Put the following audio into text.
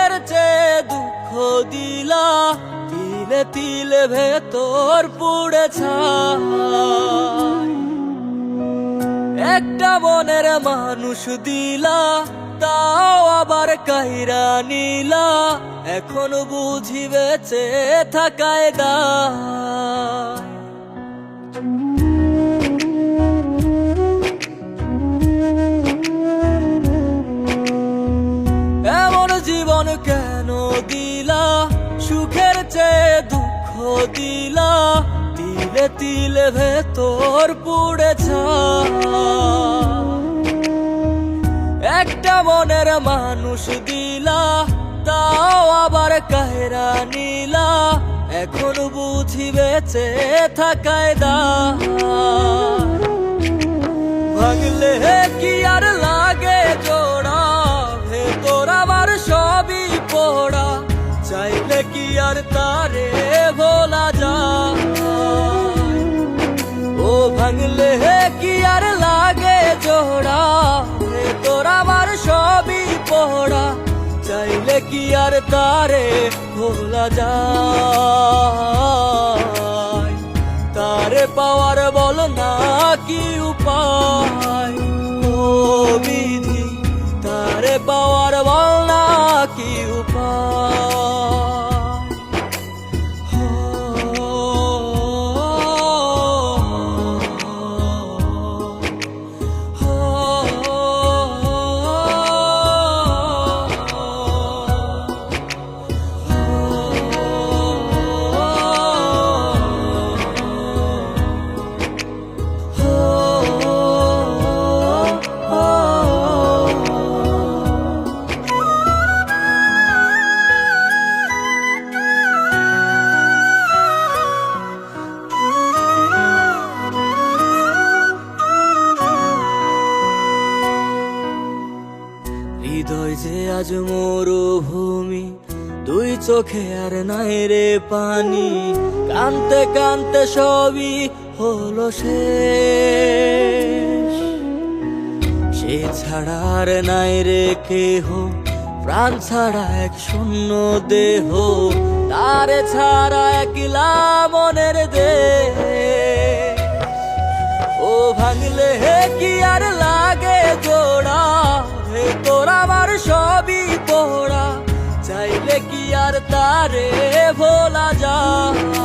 সুখের চেয়ে দুঃখ দিলা, তিলে তিলে ভেতর পুড়ে ছাই। একটা মনের মানুষ দিলা, তাও আবার কাহিরা নিলা, এখন বুঝি বেঁচে থাকায় দায়। এমন জীবন কেন দিলা, সুখের চেয়ে দুঃখ দিলা, তিলে তিলে ভেতর পুড়ে ছাই। একটা মনের মানুষ দিলা, তাও আবার কাহিরা নিলা, এখন বুঝি বেঁচে থাকায় দায়। ভাঙলে কি আর লাগে জোড়া, ভেতর আমার সবই পোড়া, চাইলে কি আর তারে ভোলা যায়। ও ভাঙলে কি আর লাগে জোড়া, ভেতর আমার সবই পোড়া, চাইলে কি আর তারে ভোলা যায়। তারে পাওয়ার বল না কি উপায়, ও বিধি তারে পাওয়ার বল না কি উপায়। হৃদয় যে আজ মরুভূমি, দুই চোখে আর নাই রে পানি, কানতে কানতে সবই হলো শেষ। সে ছাড়া আর নাই রে কেহ, প্রাণ ছাড়া এক শূন্য দেহ, তারে ছাড়া একলা মনের দেহ। ও ভাঙলে কি আর লাগে জোড়া, ভেতর আমার সবই পোড়া, চাইলে কি আর তারে ভোলা যায়।